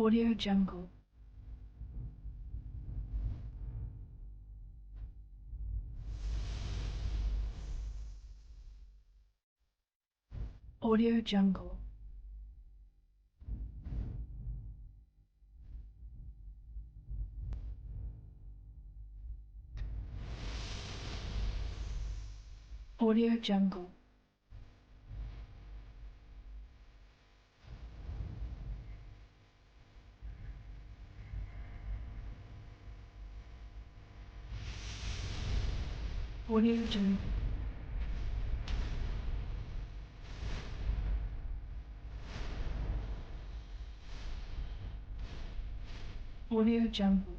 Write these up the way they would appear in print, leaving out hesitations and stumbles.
Audio Jungle. Audio Jungle. Audio Jungle. Audio Jungle. Audio Jungle.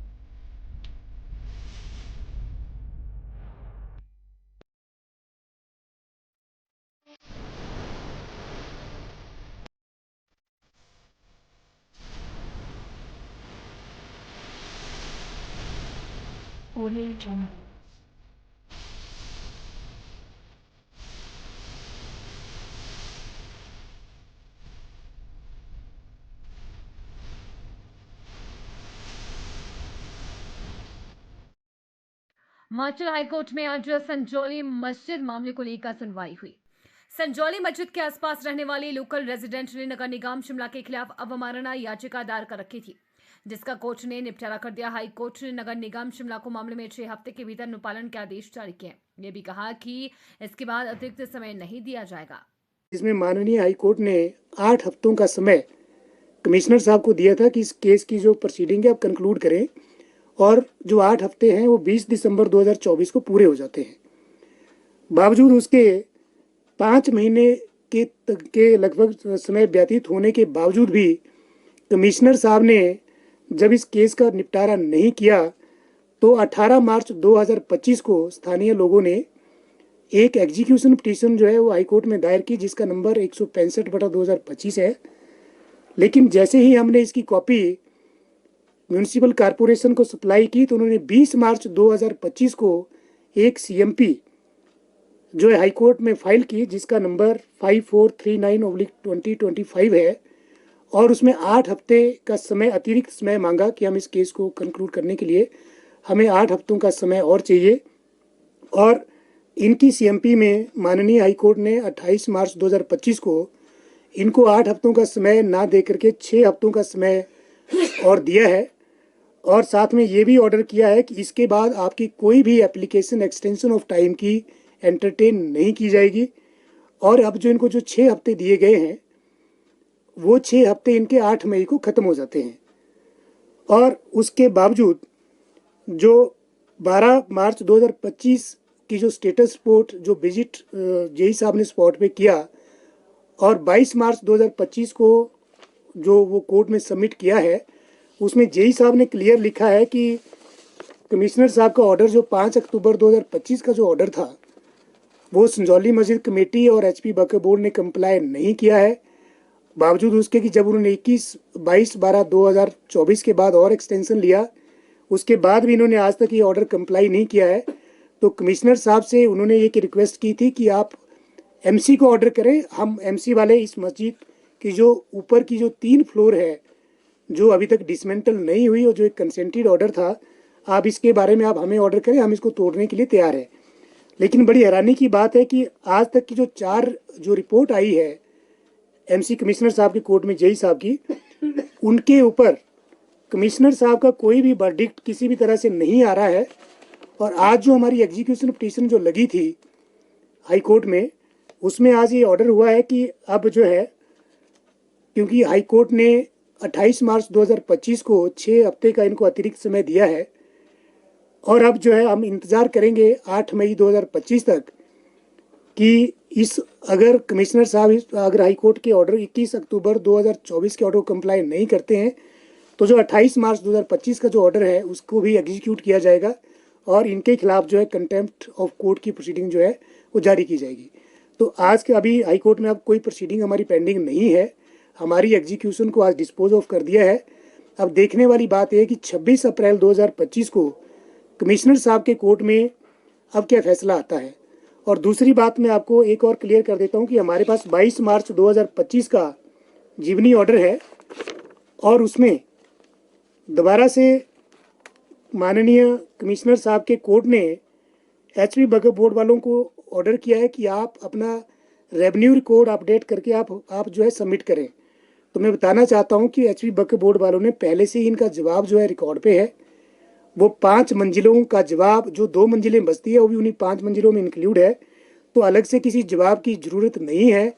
Audio Jungle. Himachal high court में आज संजौली मस्जिद मामले को लेकर सुनवाई हुई। संजौली मस्जिद के आसपास रहने वाले लोकल रेजिडेंट ने नगर निगम शिमला के खिलाफ अवमानना याचिका दायर कर रखी थी, जिसका कोर्ट ने निपटारा कर दिया। हाई कोर्ट ने नगर निगम शिमला को मामले में 6 हफ्ते के भीतर अनुपालन के आदेश जारी किए। ये भी कहा कि इसके बाद अतिरिक्त समय नहीं दिया जाएगा। इसमें माननीय हाई कोर्ट ने 8 हफ्तों का समय कमिश्नर साहब को दिया था कि इस केस की जो प्रोसीडिंग है आप कंक्लूड करें, और जो 8 हफ्ते हैं वो 20 दिसंबर 2024 को पूरे हो जाते हैं। बावजूद उसके 5 महीने के लगभग समय व्यतीत होने के बावजूद भी कमिश्नर साहब ने जब इस केस का निपटारा नहीं किया तो 18 मार्च 2025 को स्थानीय लोगों ने एक एग्जीक्यूशन पिटीशन जो है वो हाईकोर्ट में दायर की, जिसका नंबर 165/2025 है। लेकिन जैसे ही हमने इसकी कॉपी म्यूनिसिपल कॉरपोरेशन को सप्लाई की तो उन्होंने 20 मार्च 2025 को एक सीएमपी जो है हाईकोर्ट में फाइल की, जिसका नंबर 5439/2025 है, और उसमें 8 हफ्ते का समय अतिरिक्त समय मांगा कि हम इस केस को कंक्लूड करने के लिए हमें 8 हफ्तों का समय और चाहिए। और इनकी सीएमपी में माननीय हाईकोर्ट ने 28 मार्च 2025 को इनको 8 हफ्तों का समय ना दे करके 6 हफ्तों का समय और दिया है, और साथ में ये भी ऑर्डर किया है कि इसके बाद आपकी कोई भी एप्लीकेशन एक्सटेंशन ऑफ टाइम की एंटरटेन नहीं की जाएगी। और अब जो इनको जो 6 हफ्ते दिए गए हैं वो 6 हफ्ते इनके 8 मई को ख़त्म हो जाते हैं। और उसके बावजूद जो 12 मार्च 2025 की जो स्टेटस रिपोर्ट जो विजिट जेई साहब ने स्पॉट पे किया और 22 मार्च 2025 को जो वो कोर्ट में सबमिट किया है, उसमें जेई साहब ने क्लियर लिखा है कि कमिश्नर साहब का ऑर्डर जो 5 अक्टूबर 2025 का जो ऑर्डर था वो संजौली मस्जिद कमेटी और एचपी वक्फ बोर्ड ने कंप्लाई नहीं किया है। बावजूद उसके कि जब उन्होंने 22/12/2024 के बाद और एक्सटेंशन लिया, उसके बाद भी इन्होंने आज तक ये ऑर्डर कंप्लाई नहीं किया है। तो कमिश्नर साहब से उन्होंने ये रिक्वेस्ट की थी कि आप एमसी को ऑर्डर करें, हम एमसी वाले इस मस्जिद की जो ऊपर की जो 3 फ्लोर है जो अभी तक डिसमेंटल नहीं हुई और जो एक कंसेंटेड ऑर्डर था, आप इसके बारे में आप हमें ऑर्डर करें, हम इसको तोड़ने के लिए तैयार हैं। लेकिन बड़ी हैरानी की बात है कि आज तक की जो 4 जो रिपोर्ट आई है एमसी कमिश्नर साहब की कोर्ट में जेई साहब की, उनके ऊपर कमिश्नर साहब का कोई भी वर्डिक्ट किसी भी तरह से नहीं आ रहा है। और आज जो हमारी एग्जीक्यूशन पिटीशन जो लगी थी हाई कोर्ट में, उसमें आज ये ऑर्डर हुआ है कि अब जो है, क्योंकि हाई कोर्ट ने 28 मार्च 2025 को 6 हफ्ते का इनको अतिरिक्त समय दिया है, और अब जो है हम इंतज़ार करेंगे 8 मई 2025 तक कि इस अगर कमिश्नर साहब अगर हाई कोर्ट के ऑर्डर 21 अक्टूबर 2024 के ऑर्डर को कंप्लाई नहीं करते हैं तो जो 28 मार्च 2025 का जो ऑर्डर है उसको भी एग्जीक्यूट किया जाएगा और इनके खिलाफ जो है कंटेम्प्ट ऑफ कोर्ट की प्रोसीडिंग जो है वो जारी की जाएगी। तो आज के अभी हाई कोर्ट में अब कोई प्रोसीडिंग हमारी पेंडिंग नहीं है, हमारी एग्जीक्यूशन को आज डिस्पोज ऑफ कर दिया है। अब देखने वाली बात यह है कि 26 अप्रैल 2025 को कमिश्नर साहब के कोर्ट में अब क्या फैसला आता है। और दूसरी बात मैं आपको एक और क्लियर कर देता हूं कि हमारे पास 22 मार्च 2025 का जीवनी ऑर्डर है, और उसमें दोबारा से माननीय कमिश्नर साहब के कोर्ट ने एचपी वक्फ बोर्ड वालों को ऑर्डर किया है कि आप अपना रेवेन्यू रिकॉर्ड अपडेट करके आप जो है सबमिट करें। तो मैं बताना चाहता हूं कि एचपी वक्फ बोर्ड वालों ने पहले से ही इनका जवाब जो है रिकॉर्ड पे है। वो 5 मंजिलों का जवाब, जो 2 मंजिलें बसती है वो भी उन्हीं 5 मंजिलों में इंक्लूड है, तो अलग से किसी जवाब की ज़रूरत नहीं है।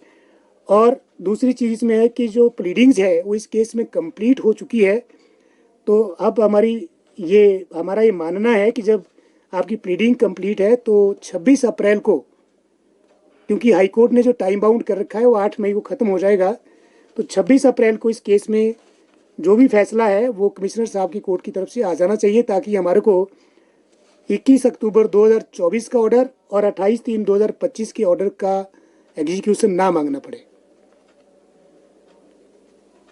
और दूसरी चीज़ इसमें है कि जो प्लीडिंग्स है वो इस केस में कंप्लीट हो चुकी है। तो अब हमारा ये मानना है कि जब आपकी प्लीडिंग कंप्लीट है तो 26 अप्रैल को, क्योंकि हाई कोर्ट ने जो टाइम बाउंड कर रखा है वो 8 मई को ख़त्म हो जाएगा, तो 26 अप्रैल को इस केस में जो भी फैसला है वो कमिश्नर साहब की कोर्ट की तरफ से आ जाना चाहिए, ताकि हमारे को 21 अक्टूबर 2024 का ऑर्डर और 28/3/2025 के ऑर्डर का एग्जीक्यूशन ना मांगना पड़े।